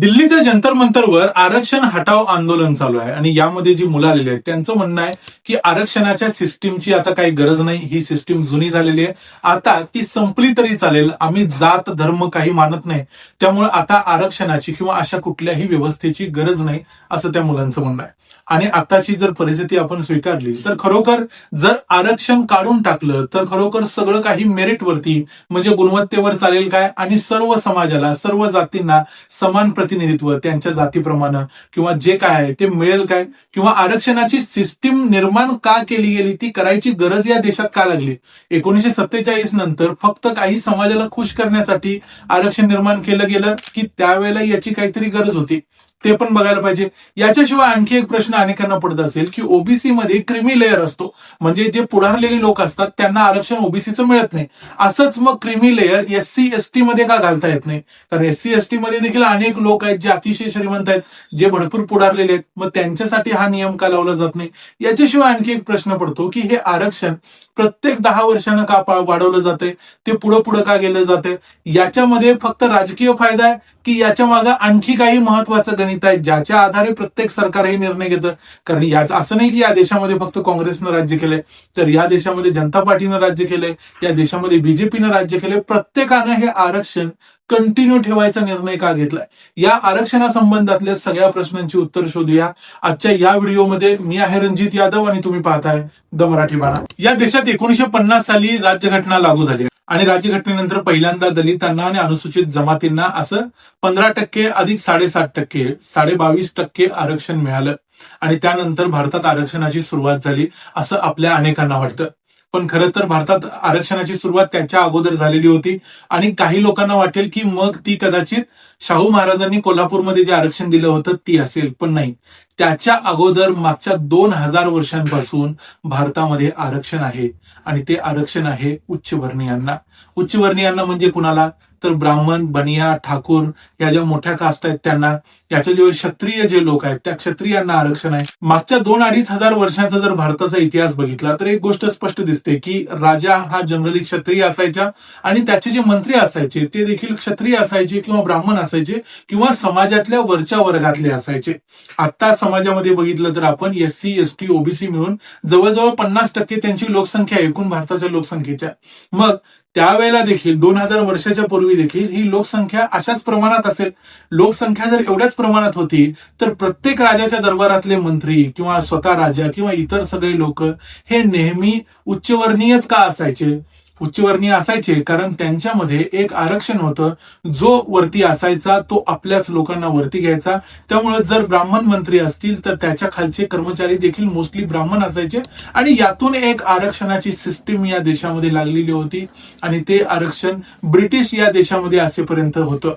दिल्लीच्या जंतर मंतरवर आरक्षण हटाव आंदोलन चालू आहे आणि यामध्ये जी मुलं आलेली आहेत त्यांचं म्हणणं आहे की आरक्षणाच्या सिस्टीमची आता काही गरज नाही, ही सिस्टीम जुनी झालेली आहे, आता ती संपली तरी चालेल, आम्ही जात धर्म काही मानत नाही, त्यामुळे आता आरक्षणाची किंवा अशा कुठल्याही व्यवस्थेची गरज नाही असं त्या मुलांचं म्हणणं आहे. आणि आताची जर परिस्थिती आपण स्वीकारली तर खरोखर जर आरक्षण काढून टाकलं तर खरोखर सगळं काही मेरिटवरती म्हणजे गुणवत्तेवर चालेल काय आणि सर्व समाजाला सर्व जातींना समान प्रतिनिधित्व त्यांच्या जातीप्रमाणे किंवा जे काय आहे ते मिळेल काय किंवा आरक्षणाची सिस्टीम निर्माण का केली गेली, ती करायची गरज या देशात का लागली. 1947 नंतर फक्त काही समाजाला खुश करण्यासाठी आरक्षण निर्माण केलं गेलं की त्यावेळेला याची काहीतरी गरज होती, ते पण बघायला पाहिजे. याच्याशिवाय आणखी एक प्रश्न अनेकांना पडत असेल की ओबीसी मध्ये क्रिमी लेअर असतो, म्हणजे जे पुढारलेले लोक असतात त्यांना आरक्षण ओबीसीचं मिळत नाही, असंच मग क्रिमी लेअर एससी एसटी मध्ये का घालता येत नाही, कारण एससी एसटी मध्ये देखील अनेक लोक आहेत जे अतिशय श्रीमंत आहेत, जे भरपूर पुढारलेले आहेत, मग त्यांच्यासाठी हा नियम का लावला जात नाही. याच्याशिवाय आणखी एक प्रश्न पडतो की हे आरक्षण प्रत्येक 10 वर्षांना का वाढवलं जाते, ते पुढे का गेलं जाते, याच्यामध्ये फक्त राजकीय फायदा आहे की याच्या मागे आणखी काही महत्वाचं गणित आहे ज्याच्या आधारे प्रत्येक सरकार हे निर्णय घेतं. कारण याच असं नाही की या देशामध्ये फक्त काँग्रेसनं राज्य केलंय, तर या देशामध्ये जनता पार्टीनं राज्य केलंय, या देशामध्ये बीजेपीनं राज्य केलंय. प्रत्येकानं हे आरक्षण कंटिन्यू ठेवायचा निर्णय का घेतलाय, या आरक्षणासंबंधातल्या सगळ्या प्रश्नांची उत्तर शोधूया आजच्या या व्हिडिओमध्ये. मी आहे रणजित यादव आणि तुम्ही पाहताय द मराठी बाणा. या देशात 1950 साली राज्यघटना लागू झाली आणि राज्यघटनेनंतर पहिल्यांदा दलितांना आणि अनुसूचित जमातींना असं 15% अधिक 7.5% 22% आरक्षण मिळालं आणि त्यानंतर भारतात आरक्षणाची सुरुवात झाली असं आपल्या अनेकांना वाटतं. पण खरं तर भारतात आरक्षणाची सुरुवात त्याच्या अगोदर झालेली होती आणि काही लोकांना वाटेल की मग ती कदाचित शाहू महाराजांनी कोल्हापूरमध्ये जे आरक्षण दिलं होतं ती असेल, पण नाही. त्याच्या अगोदर मागच्या 2000 वर्षांपासून भारतामध्ये आरक्षण आहे आणि ते आरक्षण आहे उच्चवर्णीयांना. उच्चवर्णीयांना म्हणजे कुणाला, तर ब्राह्मण, बनिया, ठाकूर या ज्या मोठ्या कास्ट आहेत त्यांना, याचे जे क्षत्रिय जे लोक आहेत त्या क्षत्रियांना आरक्षण आहे. मागच्या 2-2.5 हजार वर्षांचा जर भारताचा इतिहास बघितला तर एक गोष्ट स्पष्ट दिसते की राजा हा जनरली क्षत्रिय असायचा आणि त्याचे जे मंत्री असायचे ते देखील क्षत्रिय असायचे किंवा ब्राह्मण असायचे किंवा समाजातल्या वरच्या वर्गातले असायचे. आता समाजामध्ये बघितलं तर आपण एससी एसटी ओबीसी मिळून जवळजवळ 50% त्यांची लोकसंख्या एकूण भारताच्या लोकसंख्येच्या. मग त्यावेळेला देखील 2000 वर्षाच्या पूर्वी देखील ही लोकसंख्या अशाच प्रमाणात असेल. लोकसंख्या जर एवढ्याच प्रमाणात होती तर प्रत्येक राजाच्या दरबारातले मंत्री किंवा स्वतः राजा किंवा इतर सगळे लोक हे नेहमी उच्चवर्णीयच का असायचे? उच्चवर्णीय असायचे कारण त्यांच्यामध्ये एक आरक्षण होतं, जो वरती असायचा तो आपल्याच लोकांना वरती घ्यायचा. त्यामुळे जर ब्राह्मण मंत्री असतील तर त्याच्या खालचे कर्मचारी देखील मोस्टली ब्राह्मण असायचे आणि यातून एक आरक्षणाची सिस्टीम या देशामध्ये लागलेली होती आणि ते आरक्षण ब्रिटिश या देशामध्ये असेपर्यंत होतं.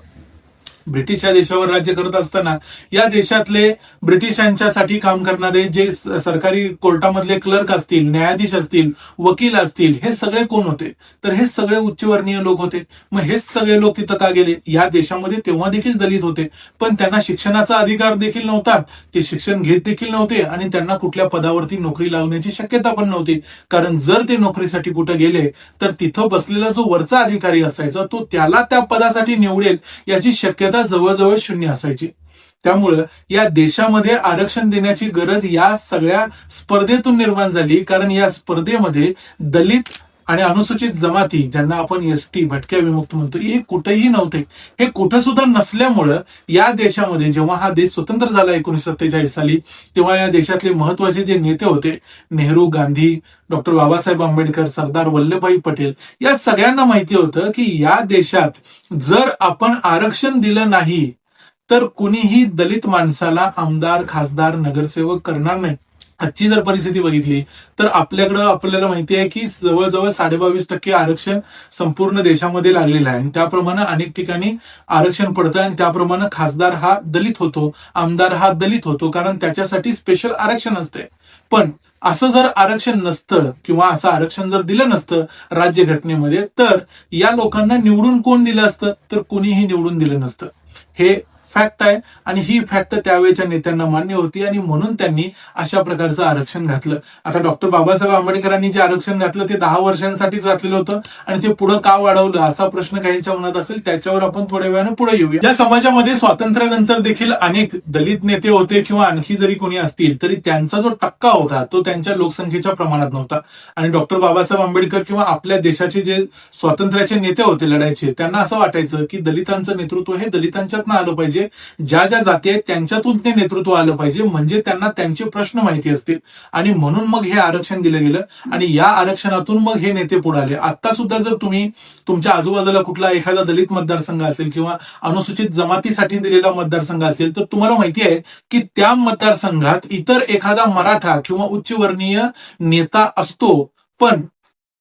ब्रिटिश या देशावर राज्य करत असताना या देशातले ब्रिटिशांच्यासाठी काम करणारे जे सरकारी कोर्टामधले क्लर्क असतील, न्यायाधीश असतील, वकील असतील, हे सगळे कोण होते? तर हे सगळे उच्चवर्णीय लोक होते. मग हेच सगळे लोक तिथं का गेले? या देशामध्ये तेव्हा देखील दलित होते पण त्यांना शिक्षणाचा अधिकार देखील नव्हता, ते शिक्षण घेत देखील नव्हते आणि त्यांना कुठल्या पदावरती नोकरी लागण्याची शक्यता पण नव्हती. कारण जर ते नोकरीसाठी कुठे गेले तर तिथं बसलेला जो वरचा अधिकारी असायचा तो त्याला त्या पदासाठी निवडेल याची शक्यता जवळजवळ शून्य असायची. त्यामुळं या देशामध्ये आरक्षण देण्याची गरज या सगळ्या स्पर्धेतून निर्माण झाली, कारण या स्पर्धेमध्ये दलित आणि अनुसूचित जमाती, ज्यांना आपण एसटी भटक्या विमुक्त म्हणतो, हे कुठेही नव्हते. हे कुठं सुद्धा नसल्यामुळं या देशामध्ये जेव्हा हा देश स्वतंत्र झाला 1947 साली, तेव्हा या देशातले महत्वाचे जे नेते होते, नेहरू, गांधी, डॉक्टर बाबासाहेब आंबेडकर, सरदार वल्लभभाई पटेल, या सगळ्यांना माहिती होतं की या देशात जर आपण आरक्षण दिलं नाही तर कुणीही दलित माणसाला आमदार, खासदार, नगरसेवक करणार नाही. आजची जर परिस्थिती बघितली तर आपल्याला माहिती आहे की जवळजवळ 22.5% आरक्षण संपूर्ण देशामध्ये लागलेलं आहे आणि त्याप्रमाणे अनेक ठिकाणी आरक्षण पडतं आणि त्याप्रमाणे खासदार हा दलित होतो, आमदार हा दलित होतो, कारण त्याच्यासाठी स्पेशल आरक्षण असते. पण असं जर आरक्षण नसतं किंवा असं आरक्षण जर दिलं नसतं राज्यघटनेमध्ये तर या लोकांना निवडून कोण दिलं असतं? तर कुणीही निवडून दिलं नसतं. हे फॅक्ट आहे आणि ही फॅक्ट त्यावेळेच्या नेत्यांना मान्य होती आणि म्हणून त्यांनी अशा प्रकारचं आरक्षण घातलं. आता डॉक्टर बाबासाहेब आंबेडकरांनी जे आरक्षण घातलं ते 10 वर्षांसाठीच घातलेलं होतं आणि ते पुढे का वाढवलं असा प्रश्न काहींच्या मनात असेल, त्याच्यावर आपण थोड्या वेळाने पुढे येऊया. या समाजामध्ये स्वातंत्र्यानंतर देखील अनेक दलित नेते होते किंवा आणखी जरी कोणी असतील तरी त्यांचा जो टक्का होता तो त्यांच्या लोकसंख्येच्या प्रमाणात नव्हता. आणि डॉक्टर बाबासाहेब आंबेडकर किंवा आपल्या देशाचे जे स्वातंत्र्याचे नेते होते लढायचे, त्यांना असं वाटायचं की दलितांचं नेतृत्व हे दलितांच्यातनं आलं पाहिजे, ज्या ज्या जाती आहेत त्यांच्यातून ते नेतृत्व आलं पाहिजे, म्हणजे त्यांना त्यांचे प्रश्न माहिती असतील. आणि म्हणून मग हे आरक्षण दिलं गेलं आणि या आरक्षणातून मग हे नेते पुढे आले. आता सुद्धा जर तुम्ही तुमच्या आजूबाजूला कुठला एखादा दलित मतदारसंघ असेल किंवा अनुसूचित जमातीसाठी दिलेला मतदारसंघ असेल तर तुम्हाला माहिती आहे की त्या मतदारसंघात इतर एखादा मराठा किंवा उच्चवर्णीय नेता असतो, पण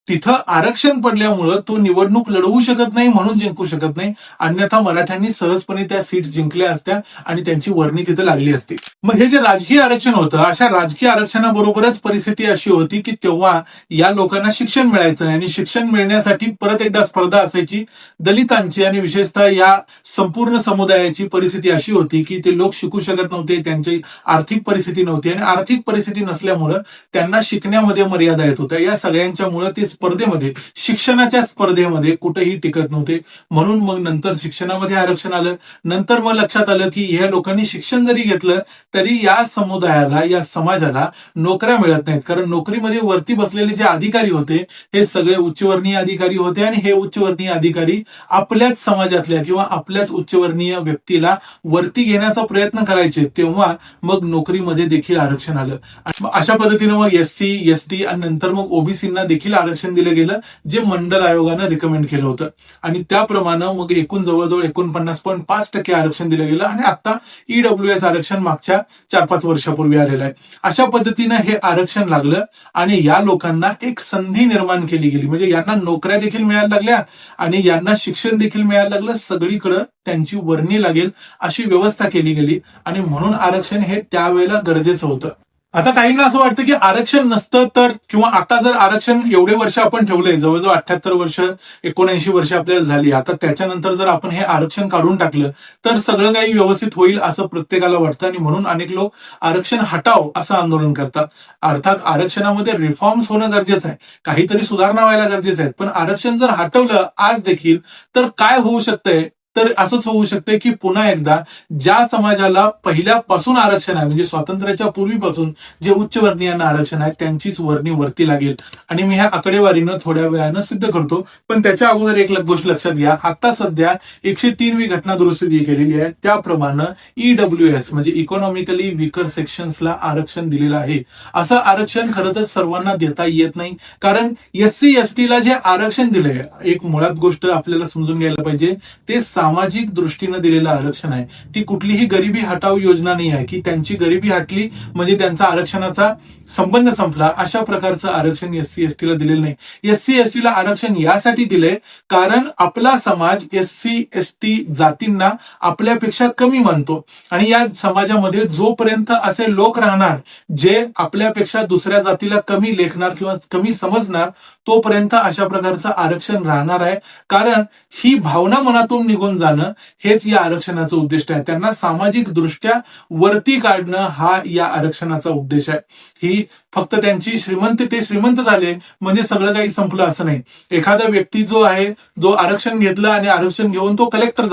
तिथं आरक्षण पडल्यामुळं तो निवडणूक लढवू शकत नाही म्हणून जिंकू शकत नाही, अन्यथा मराठ्यांनी सहजपणे त्या सीट्स जिंकल्या असत्या आणि त्यांची वर्णी तिथं लागली असती. मग हे जे राजकीय आरक्षण होतं, अशा राजकीय आरक्षणाबरोबरच परिस्थिती अशी होती की तेव्हा या लोकांना शिक्षण मिळायचं नाही आणि शिक्षण मिळण्यासाठी परत एकदा स्पर्धा असायची. दलितांची आणि विशेषतः या संपूर्ण समुदायाची परिस्थिती अशी होती की ते लोक शिकू शकत नव्हते, त्यांची आर्थिक परिस्थिती नव्हती आणि आर्थिक परिस्थिती नसल्यामुळं त्यांना शिकण्यामध्ये मर्यादा येत होत्या. या सगळ्यांच्यामुळे ते स्पर्धेमध्ये, शिक्षणाच्या स्पर्धेमध्ये कुठेही टिकत नव्हते. म्हणून मग नंतर शिक्षणामध्ये आरक्षण आलं. नंतर मग लक्षात आलं की ह्या लोकांनी शिक्षण जरी घेतलं तरी या समुदायाला, या समाजाला नोकऱ्या मिळत नाहीत, कारण नोकरीमध्ये वरती बसलेले जे अधिकारी होते हे सगळे उच्चवर्णीय अधिकारी होते आणि हे उच्चवर्णीय अधिकारी आपल्याच समाजातल्या किंवा आपल्याच उच्चवर्णीय व्यक्तीला वरती घेण्याचा प्रयत्न करायचे. तेव्हा मग नोकरीमध्ये देखील आरक्षण आलं. अशा पद्धतीनं मग एससी, एसटी आणि नंतर मग ओबीसींना देखील आरक्षण दिलं गेलं, जे मंडल आयोगानं रिकमेंड केलं होतं आणि त्याप्रमाणे मग एकूण जवळजवळ 49.5% आरक्षण दिलं गेलं आणि आता ईडब्ल्यूएस आरक्षण मागच्या 4-5 वर्षापूर्वी आलेलं आहे. अशा पद्धतीनं हे आरक्षण लागलं आणि या लोकांना एक संधी निर्माण केली गेली, म्हणजे यांना नोकऱ्या देखील मिळायला लागल्या आणि यांना शिक्षण देखील मिळायला लागलं, सगळीकडे त्यांची वर्णी लागेल अशी व्यवस्था केली गेली आणि म्हणून आरक्षण हे त्यावेळेला गरजेचं होतं. आता काहींना असं वाटतं की आरक्षण नसतं तर, किंवा आता जर आरक्षण एवढे वर्ष आपण ठेवलंय, जवळजवळ 78 वर्ष, 79 वर्ष आपल्याला झाली, आता त्याच्यानंतर जर आपण हे आरक्षण काढून टाकलं तर सगळं काही व्यवस्थित होईल असं प्रत्येकाला वाटतं आणि म्हणून अनेक लोक आरक्षण हटाव असं आंदोलन करतात. अर्थात आरक्षणामध्ये रिफॉर्म्स होणं गरजेचं आहे, काहीतरी सुधारणा व्हायला गरजेचं आहे, पण आरक्षण जर हटवलं आज देखील तर काय होऊ शकतंय, तर असंच होऊ शकते की पुन्हा एकदा ज्या समाजाला पहिल्यापासून आरक्षण आहे, म्हणजे स्वातंत्र्याच्या पूर्वीपासून जे उच्चवर्णीयांना आरक्षण आहे त्यांचीच वर्णी वरती लागेल. आणि मी ह्या आकडेवारीनं थोड्या वेळानं सिद्ध करतो, पण त्याच्या अगोदर एक गोष्ट लक्षात घ्या. आता सध्या 103वी घटना दुरुस्ती केलेली आहे, त्याप्रमाणे ईडब्ल्यूएस म्हणजे इकॉनॉमिकली वीकर सेक्शन्सला आरक्षण दिलेलं आहे. असं आरक्षण खरं तर सर्वांना देता येत नाही, कारण एससी एसटीला जे आरक्षण दिलंय, एक मुळात गोष्ट आपल्याला समजून घ्यायला पाहिजे, ते सामाजिक दृष्टीनं दिलेलं आरक्षण आहे. ती कुठलीही गरिबी हटाव योजना नाही आहे की त्यांची गरिबी हटली म्हणजे त्यांचा आरक्षणाचा संबंध संपला, अशा प्रकारचं आरक्षण एससी एसटीला दिलेलं नाही. एससी एसटीला आरक्षण यासाठी दिलंय कारण आपला समाज एससी एसटी जातींना आपल्यापेक्षा कमी मानतो आणि या समाजामध्ये जोपर्यंत असे लोक राहणार जे आपल्यापेक्षा दुसऱ्या जातीला कमी लेखणार किंवा कमी समजणार, तोपर्यंत अशा प्रकारचं आरक्षण राहणार आहे. कारण ही भावना मनातून निघून जाणं हेच या आरक्षणाचं उद्दिष्ट आहे. त्यांना सामाजिक दृष्ट्या वरती काढणं हा या आरक्षणाचा उद्देश आहे. ही फक्त त्यांची श्रीमंत झाले म्हणजे सगळं काही संपलं असं नाही. एखादा व्यक्ती जो आहे, जो आरक्षण घेतलं आणि आरक्षण घेऊन तो कलेक्टर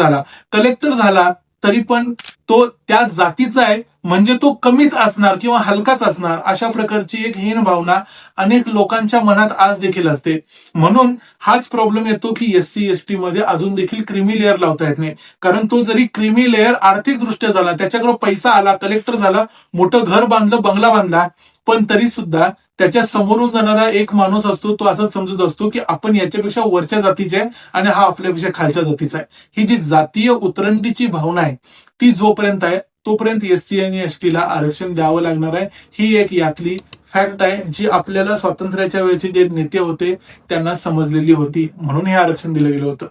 झाला तरी पण तो त्या जातीचा आहे म्हणजे तो कमीच असणार किंवा हलकाच असणार, अशा प्रकारची एक हीन भावना अनेक लोकांच्या मनात आज देखील असते. म्हणून हाच प्रॉब्लेम येतो की एससी एसटी मध्ये अजून देखील क्रीमी लेअर लावता येत नाही, कारण तो जरी क्रीमी लेअर आर्थिकदृष्ट्या झाला, त्याच्याकडे पैसा आला, कलेक्टर झाला, मोठं घर बांधलं, बंगला बांधला, पण तरी सुद्धा त्याच्या समोरून जाणारा एक माणूस असतो, तो असंच समजत असतो की आपण याच्यापेक्षा वरच्या जातीचे आहे आणि हा आपल्यापेक्षा खालच्या जातीचा आहे. ही जी जातीय उतरंडीची भावना आहे ती जोपर्यंत आहे तोपर्यंत एससी आणि एसटीला आरक्षण द्यावं लागणार आहे. ही एक यातली फॅक्ट आहे जी आपल्याला स्वातंत्र्याच्या वेळेचे जे नेते होते त्यांना समजलेली होती, म्हणून हे आरक्षण दिलं गेलं होतं.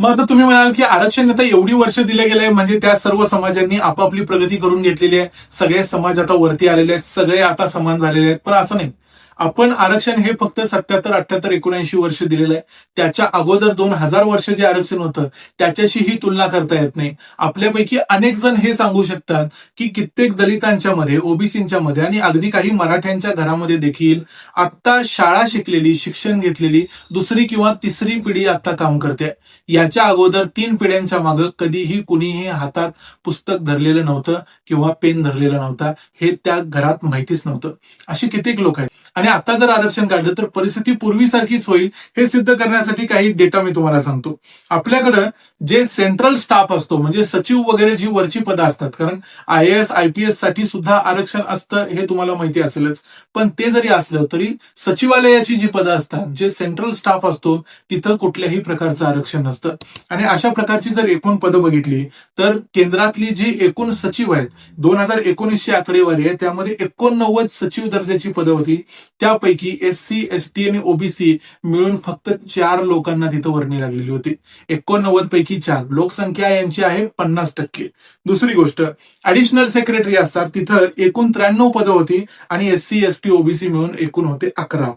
मग आता तुम्ही म्हणाल की आरक्षण आता एवढी वर्ष दिलं गेलंय म्हणजे त्या सर्व समाजांनी आपापली प्रगती करून घेतलेली आहे, सगळे समाज आता वरती आलेले आहेत, सगळे आता समान झालेले आहेत, पण असं नाही. आपण आरक्षण हे फक्त 77, 78, 79 वर्ष दिलेलं आहे. त्याच्या अगोदर 2000 वर्ष जे आरक्षण होतं त्याच्याशी ही तुलना करता येत नाही. आपल्यापैकी अनेक जण हे सांगू शकतात की कित्येक दलितांच्या मध्ये, ओबीसींच्या मध्ये आणि अगदी काही मराठ्यांच्या घरामध्ये देखील आता शाळा शिकलेली, शिक्षण घेतलेली दुसरी किंवा तिसरी पिढी आता काम करते. याच्या अगोदर 3 पिढ्यांच्या मागे कधीही कुणीही हातात पुस्तक धरलेलं नव्हतं किंवा पेन धरलेला नव्हता. हे त्या घरात माहितीच नव्हतं. असे कित्येक लोक आहेत. आणि आता जर आरक्षण काढलं तर परिस्थिती पूर्वीसारखीच होईल हे सिद्ध करण्यासाठी काही डेटा मी तुम्हाला सांगतो. आपल्याकडं जे सेंट्रल स्टाफ असतो म्हणजे सचिव वगैरे जी वरची पदं असतात, कारण IAS IPS साठी सुद्धा आरक्षण असतं हे तुम्हाला माहिती असेलच. पण ते जरी असलं तरी सचिवालयाची जी पदं असतात, जे सेंट्रल स्टाफ असतो तिथं कुठल्याही प्रकारचं आरक्षण नसतं. आणि अशा प्रकारची जर एकूण पदं बघितली तर केंद्रातली जी एकूण सचिव आहेत 2019ची आकडेवारी आहे, त्यामध्ये 89 सचिव दर्जाची पदं होती. त्यापैकी SC ST आणि OBC मिळून फक्त 4 लोकांना तिथं वर्णी लागलेली होती. 89 पैकी 4. लोकसंख्या यांची आहे 50%. दुसरी गोष्ट, ऍडिशनल सेक्रेटरी असतात, तिथं एकूण 93 पदं होती आणि SC ST OBC मिळून एकूण होते 11.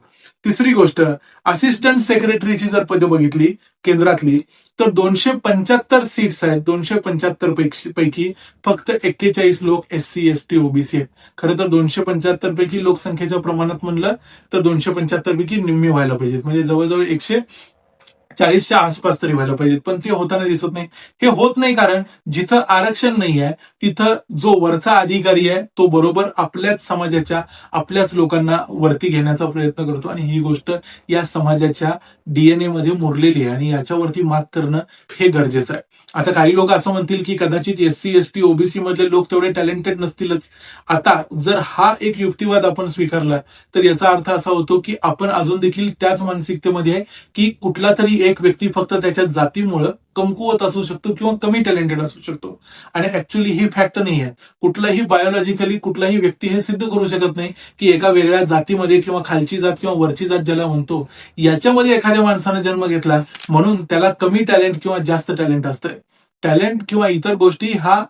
तिसरी गोष्ट, असिस्टंट सेक्रेटरीची जर पदं बघितली केंद्रातली तर 275 सीट्स आहेत. 275 पैकी फक्त 41 लोक SC ST OBC आहेत. खरं तर 275 पैकी लोकसंख्येच्या प्रमाणात म्हणलं तर 275 पैकी निम्मी व्हायला पाहिजेत, म्हणजे जवळजवळ 140च्या आसपास तरी व्हायला पाहिजेत. पण ते होताना दिसत नाही. हे होत नाही कारण जिथं आरक्षण नाही आहे तिथं जो वरचा अधिकारी आहे तो बरोबर आपल्याच समाजाच्या, आपल्याच लोकांना वरती घेण्याचा प्रयत्न करतो आणि ही गोष्ट या समाजाच्या DNA मध्ये मुरलेली आहे आणि याच्यावरती मात करणं हे गरजेचं आहे. आता काही लोक असं म्हणतील की कदाचित SC ST OBC मधले लोक तेवढे टॅलेंटेड नसतीलच. आता जर हा एक युक्तिवाद आपण स्वीकारला तर याचा अर्थ असा होतो की आपण अजून देखील त्याच मानसिकतेमध्ये आहे की कुठला तरी एक व्यक्ती फक्त त्याच्या जातीमुळे कमकुवत असू शकतो किंवा कमी टॅलेंटेड असू शकतो. आणि ऍक्च्युअली ही फॅक्ट नाही आहे. कुठलाही बायोलॉजिकली कुठलाही व्यक्ती हे सिद्ध करू शकत नाही की एका वेगळ्या जातीमध्ये किंवा खालची जात किंवा वरची जात ज्याला म्हणतो याच्यामध्ये एखाद्या माणसाने जन्म घेतला म्हणून त्याला कमी टॅलेंट किंवा जास्त टॅलेंट असतंय. टॅलेंट किंवा इतर गोष्टी हा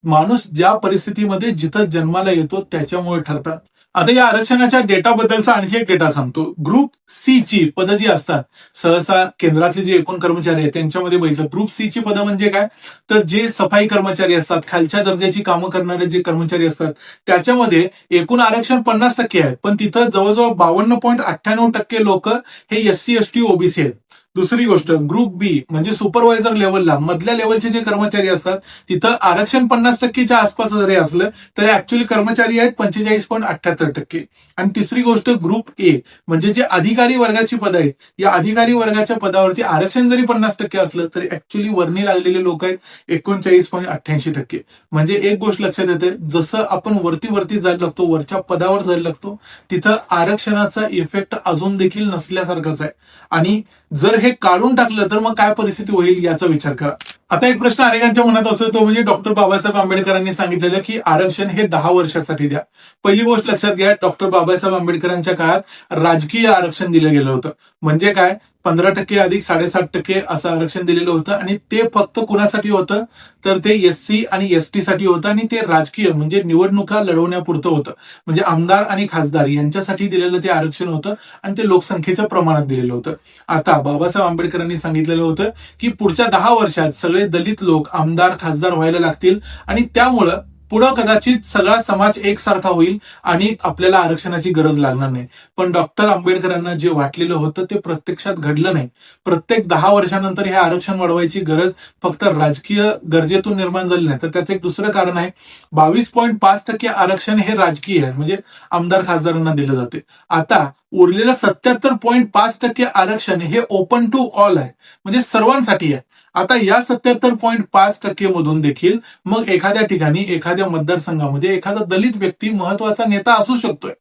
माणूस ज्या परिस्थितीमध्ये जिथं जन्माला येतो त्याच्यामुळे ठरतात. आता या आरक्षणाच्या डेटाबद्दलचा आणखी एक डेटा सांगतो. ग्रुप सी ची पदं जी असतात, सहसा केंद्रातले जे एकूण कर्मचारी आहेत त्यांच्यामध्ये बघितलं, ग्रुप सी ची पदं म्हणजे काय तर जे सफाई कर्मचारी असतात, खालच्या दर्जाची कामं करणारे जे कर्मचारी असतात त्याच्यामध्ये एकूण आरक्षण 50% आहे. पण तिथं जवळजवळ 52.98% लोक हे SC ST OBC आहेत. दुसरी गोष्ट, ग्रुप बी म्हणजे सुपरवायझर लेवलला मधल्या लेवलचे जे कर्मचारी असतात तिथं आरक्षण 50%च्या आसपास जरी असलं तरी ऍक्च्युअली कर्मचारी आहेत 45.78%. आणि तिसरी गोष्ट, ग्रुप ए म्हणजे जे अधिकारी वर्गाची पदं आहेत, या अधिकारी वर्गाच्या पदावरती आरक्षण जरी 50% असलं तरी ऍक्च्युअली वर्णी लागलेले लोक आहेत 39.88%. म्हणजे एक गोष्ट लक्षात येते, जसं आपण वरती जायला लागतो, वरच्या पदावर जायला लागतो, तिथं आरक्षणाचा इफेक्ट अजून देखील नसल्यासारखाच आहे. आणि जर हे काढून टाकलं तर मग काय परिस्थिती होईल याचा विचार करा. आता एक प्रश्न अनेकांच्या मनात असतो तो म्हणजे डॉक्टर बाबासाहेब आंबेडकरांनी सांगितलेलं की आरक्षण हे 10 वर्षासाठी द्या. पहिली गोष्ट लक्षात घ्या, डॉक्टर बाबासाहेब आंबेडकरांच्या काळात राजकीय आरक्षण दिलं गेलं होतं. म्हणजे काय, 15% अधिक 7.5% असं आरक्षण दिलेलं होतं आणि ते फक्त कुणासाठी होतं तर ते SC आणि ST साठी होतं आणि ते राजकीय म्हणजे निवडणुका लढवण्यापुरतं होतं. म्हणजे आमदार आणि खासदार यांच्यासाठी दिलेलं ते आरक्षण होतं आणि ते लोकसंख्येच्या प्रमाणात दिलेलं होतं. आता बाबासाहेब आंबेडकरांनी सांगितलेलं होतं की पुढच्या 10 वर्षात सगळे दलित लोक आमदार खासदार व्हायला लागतील आणि त्यामुळं पुढं कदाचित सगळा समाज एकसारखा होईल आणि आपल्याला आरक्षणाची गरज लागणार नाही. पण डॉक्टर आंबेडकरांना जे वाटलेलं होतं ते प्रत्यक्षात घडलं नाही. प्रत्येक 10 वर्षानंतर हे आरक्षण वाढवायची गरज फक्त राजकीय गरजेतून निर्माण झाली नाही, तर त्याचं एक दुसरं कारण आहे. 22.5% आरक्षण हे राजकीय आहे, म्हणजे आमदार खासदारांना दिलं जाते. आता उरलेलं 77.5% आरक्षण हे ओपन टू ऑल आहे, म्हणजे सर्वांसाठी आहे. आता या 77.5% मधून देखील मग एखाद्या ठिकाणी एखाद्या मतदारसंघामध्ये एखादा दलित व्यक्ती महत्वाचा नेता असू शकतोय.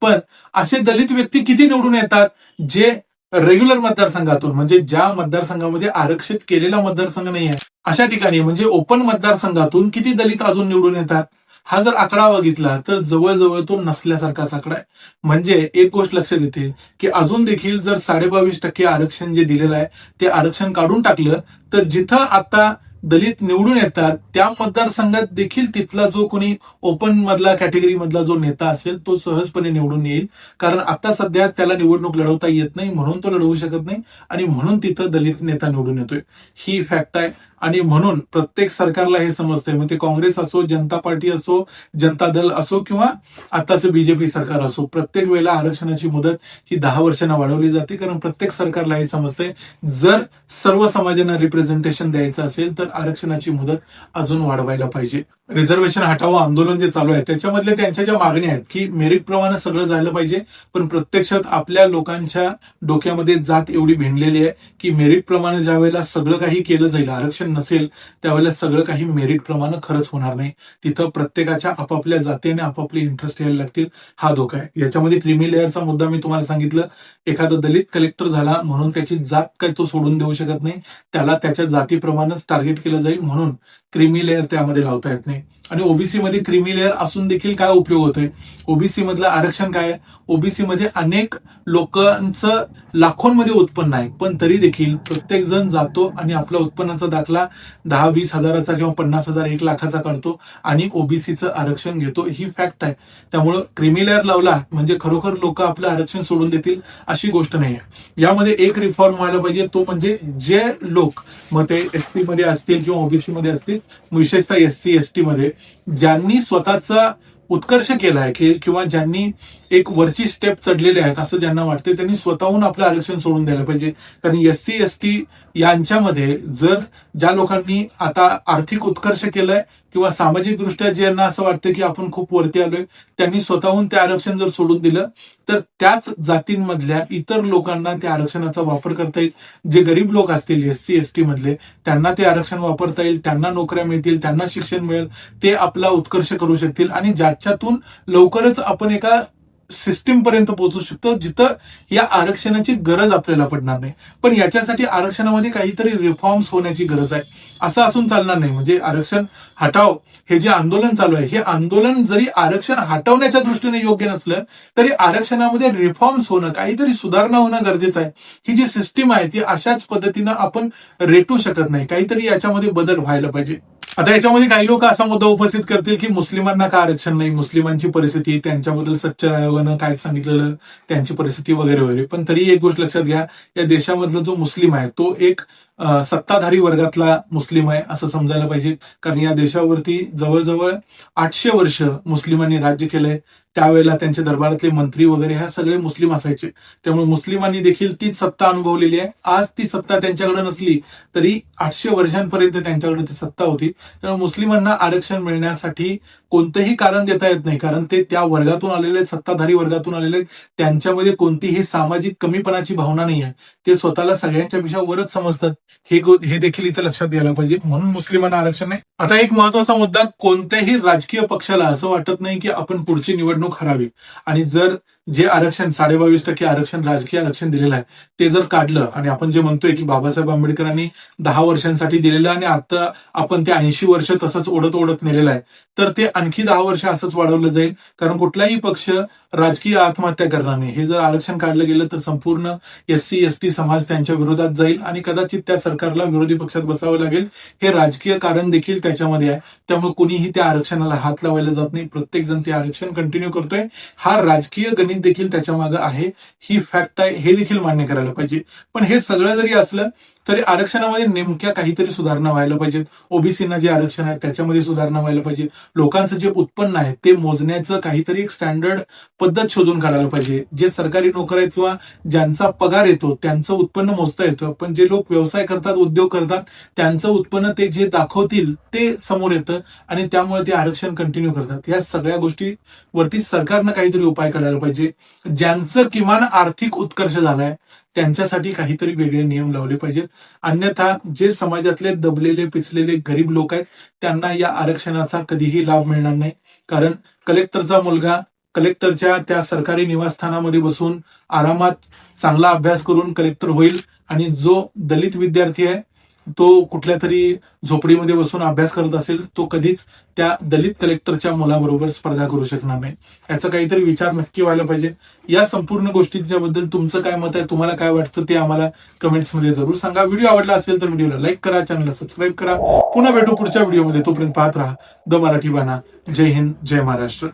पण असे दलित व्यक्ती किती निवडून येतात जे रेग्युलर मतदारसंघातून, म्हणजे ज्या मतदारसंघामध्ये आरक्षित केलेला मतदारसंघ नाही आहे अशा ठिकाणी म्हणजे ओपन मतदारसंघातून किती दलित अजून निवडून येतात? हा जर आकडा बघितला तर जवळजवळ तो नसल्यासारखाच आकडा आहे. म्हणजे एक गोष्ट लक्षात येते की अजून देखील जर 22.5% आरक्षण जे दिलेलं आहे ते आरक्षण काढून टाकलं तर जिथं आता दलित निवडून येतात त्या मतदारसंघात देखील तिथला जो कोणी ओपन मधला कॅटेगरी मधला जो नेता असेल तो सहजपणे निवडून येईल. कारण आता सध्या त्याला निवडणूक लढवता येत नाही म्हणून तो लढवू शकत नाही आणि म्हणून तिथं दलित नेता निवडून येतोय. ही फॅक्ट आहे. आणि म्हणून प्रत्येक सरकारला हे समजतंय, मग ते काँग्रेस असो, जनता पार्टी असो, जनता दल असो किंवा आताचं बीजेपी सरकार असो, प्रत्येक वेळेला आरक्षणाची मुदत ही 10 वर्षांना वाढवली जाते. कारण प्रत्येक सरकारला हे समजतंय जर सर्व समाजांना रिप्रेझेंटेशन द्यायचं असेल तर आरक्षणाची मुदत अजून वाढवायला पाहिजे. रिझर्वेशन हटावं आंदोलन जे चालू आहे त्याच्यामधले त्यांच्या ज्या मागण्या आहेत की मेरिट प्रमाणे सगळं झालं पाहिजे, पण प्रत्यक्षात आपल्या लोकांच्या डोक्यामध्ये जात एवढी भिनलेली आहे की मेरिट प्रमाणे ज्या वेळेला सगळं काही केलं जाईल, आरक्षण नसेल त्यावेळेला सगळं काही मेरिट प्रमाणे खरंच होणार नाही. तिथं प्रत्येकाच्या आपापल्या जातीने आपापले इंटरेस्ट यायला लागतील. हा धोका आहे. याच्यामध्ये क्रीमी लेअरचा मुद्दा मी तुम्हाला सांगितलं. एखादा दलित कलेक्टर झाला म्हणून त्याची जात काही तो सोडून देऊ शकत नाही, त्याला त्याच्या जातीप्रमाणेच टार्गेट केलं जाईल म्हणून क्रीमी लेअर त्यामध्ये लावता येत नाही. आणि ओबीसी मध्ये क्रीमी लेअर असून देखील काय उपयोग होतोय? ओबीसी मधलं आरक्षण काय आहे? ओबीसी मध्ये अनेक लोकांचं लाखोंमध्ये उत्पन्न आहे, पण तरी देखील प्रत्येक जण जातो आणि आपल्या उत्पन्नाचा दाखला 10-20 हजाराचा किंवा 50,000 1 लाखाचा काढतो आणि ओबीसीचं आरक्षण घेतो. ही फॅक्ट आहे. त्यामुळं क्रीमी लेअर लावला म्हणजे खरोखर लोक आपलं आरक्षण सोडून देतील अशी गोष्ट नाही आहे. यामध्ये एक रिफॉर्म व्हायला पाहिजे, तो म्हणजे जे लोक मग ते एसटी मध्ये असतील किंवा ओबीसी मध्ये असतील, विशेषतः एससी एसटी मध्ये ज्यांनी स्वतःचा उत्कर्ष केलाय किंवा ज्यांनी एक वरची स्टेप चढलेले आहेत असं ज्यांना वाटते त्यांनी स्वतःहून आपलं आरक्षण सोडून द्यायला पाहिजे. कारण एससी एसटी यांच्यामध्ये जर ज्या लोकांनी आता आर्थिक उत्कर्ष केलंय किंवा सामाजिक दृष्ट्या ज्यांना असं वाटतं की आपण खूप वरती आलोय, त्यांनी स्वतःहून ते आरक्षण जर सोडून दिलं तर त्याच जातींमधल्या इतर लोकांना त्या आरक्षणाचा वापर करता येईल. जे गरीब लोक असतील एससी एसटी मधले त्यांना ते आरक्षण वापरता येईल, त्यांना नोकऱ्या मिळतील, त्यांना शिक्षण मिळेल, ते आपला उत्कर्ष करू शकतील आणि ज्याच्यातून लवकरच आपण एका सिस्टीम पर्यंत पोहोचू शकतो जिथं या आरक्षणाची गरज आपल्याला पडणार नाही. पण याच्यासाठी आरक्षणामध्ये काहीतरी रिफॉर्म्स होण्याची गरज आहे. असं असून चालणार नाही. म्हणजे आरक्षण हटाव हे जे आंदोलन चालू आहे, हे आंदोलन जरी आरक्षण हटवण्याच्या दृष्टीने योग्य नसलं तरी आरक्षणामध्ये रिफॉर्म्स होणं, काहीतरी सुधारणा होणं गरजेचं आहे. ही जी सिस्टीम आहे ती अशाच पद्धतीनं आपण रेटू शकत नाही. काहीतरी याच्यामध्ये बदल व्हायला पाहिजे. आता याच्यामध्ये काही लोक असा मुद्दा उपस्थित करतील की मुस्लिमांना का आरक्षण नाही, मुस्लिमांची परिस्थिती, त्यांच्याबद्दल स्वच्छ आयोगानं काय सांगितलेलं, त्यांची परिस्थिती वगैरे वगैरे. पण तरी एक गोष्ट लक्षात घ्या, या देशामधला जो मुस्लिम आहे तो एक सत्ताधारी वर्गातला मुस्लिम आहे असं समजायला पाहिजे. कारण या देशावरती जवळजवळ 800 वर्ष मुस्लिमांनी राज्य केलंय. त्यावेळेला त्यांच्या दरबारातले मंत्री वगैरे ह्या सगळे मुस्लिम असायचे. त्यामुळे मुस्लिमांनी देखील तीच सत्ता अनुभवलेली आहे. आज ती सत्ता त्यांच्याकडे नसली तरी 800 वर्षांपर्यंत त्यांच्याकडे ती सत्ता होती. त्यामुळे मुस्लिमांना आरक्षण मिळण्यासाठी कोणतंही कारण देता येत नाही. कारण ते त्या वर्गातून आलेले आहेत, सत्ताधारी वर्गातून आलेले आहेत. त्यांच्यामध्ये कोणतीही सामाजिक कमीपणाची भावना नाही आहे. ते स्वतःला सगळ्यांच्या पेक्षा वरच समजतात. हे देखील इथं लक्षात घ्यायला पाहिजे. म्हणून मुस्लिमांना आरक्षण नाही. आता एक महत्वाचा मुद्दा, कोणत्याही राजकीय पक्षाला असं वाटत नाही की आपण पुढची निवडणूक हरावी आणि जर जे आरक्षण 22.5% आरक्षण, राजकीय आरक्षण दिलेलं आहे ते जर काढलं आणि आपण जे म्हणतोय की बाबासाहेब आंबेडकरांनी 10 वर्षांसाठी दिलेलं आणि आता आपण ते 80 वर्ष तसंच ओढत ओढत नेलेलं आहे, तर ते आणखी 10 वर्ष असंच वाढवलं जाईल. कारण कुठलाही पक्ष राजकीय आत्महत्या करणार नाही. हे जर आरक्षण काढलं गेलं तर संपूर्ण एससी एसटी समाज त्यांच्या विरोधात जाईल आणि कदाचित त्या सरकारला विरोधी पक्षात बसावं लागेल. हे राजकीय कारण देखील त्याच्यामध्ये आहे. त्यामुळे कुणीही त्या आरक्षणाला हात लावायला जात नाही. प्रत्येक जण ते आरक्षण कंटिन्यू करतोय. हा राजकीय गणित देखील त्याच्या मागे आहे. ही फॅक्ट आहे, हे देखील मान्य करायला पाहिजे. पण हे सगळं जरी असलं तरी आरक्षणामध्ये नेमक्या काहीतरी सुधारणा व्हायला पाहिजेत. ओबीसीना जे आरक्षण आहे त्याच्यामध्ये सुधारणा व्हायला पाहिजे. लोकांचं जे उत्पन्न आहे ते मोजण्याचं काहीतरी एक स्टँडर्ड पद्धत शोधून काढायला पाहिजे. जे सरकारी नोकर आहेत किंवा ज्यांचा पगार येतो त्यांचं उत्पन्न मोजता येतं, पण जे लोक व्यवसाय करतात, उद्योग करतात, त्यांचं उत्पन्न ते जे दाखवतील ते समोर येतं आणि त्यामुळे ते आरक्षण कंटिन्यू करतात. या सगळ्या गोष्टीवरती सरकारनं काहीतरी उपाय काढायला पाहिजे. ज्यांचं किमान आर्थिक उत्कर्ष झालाय त्यांच्यासाठी काहीतरी वेगळे नियम लावले पाहिजेत. अन्यथा जे समाजातले दबलेले पिचलेले गरीब लोक आहेत त्यांना या आरक्षणाचा कधीही लाभ मिळणार नाही. कारण कलेक्टरचा मुलगा कलेक्टरच्या त्या सरकारी निवासस्थानामध्ये बसून आरामात चांगला अभ्यास करून कलेक्टर होईल आणि जो दलित विद्यार्थी आहे तो कुठल्या तरी झोपडीमध्ये बसून अभ्यास करत असेल, तो कधीच त्या दलित कलेक्टरच्या मुलाबरोबर स्पर्धा करू शकणार नाही. याचा काहीतरी विचार नक्की व्हायला पाहिजे. या संपूर्ण गोष्टींच्याबद्दल तुमचं काय मत आहे, तुम्हाला काय वाटतं ते आम्हाला कमेंट्समध्ये जरूर सांगा. व्हिडिओ आवडला असेल तर व्हिडिओला लाईक करा, चॅनलला सबस्क्राईब करा. पुन्हा भेटू पुढच्या व्हिडिओमध्ये. तोपर्यंत पाहत राहा द मराठी बाणा. जय हिंद, जय महाराष्ट्र.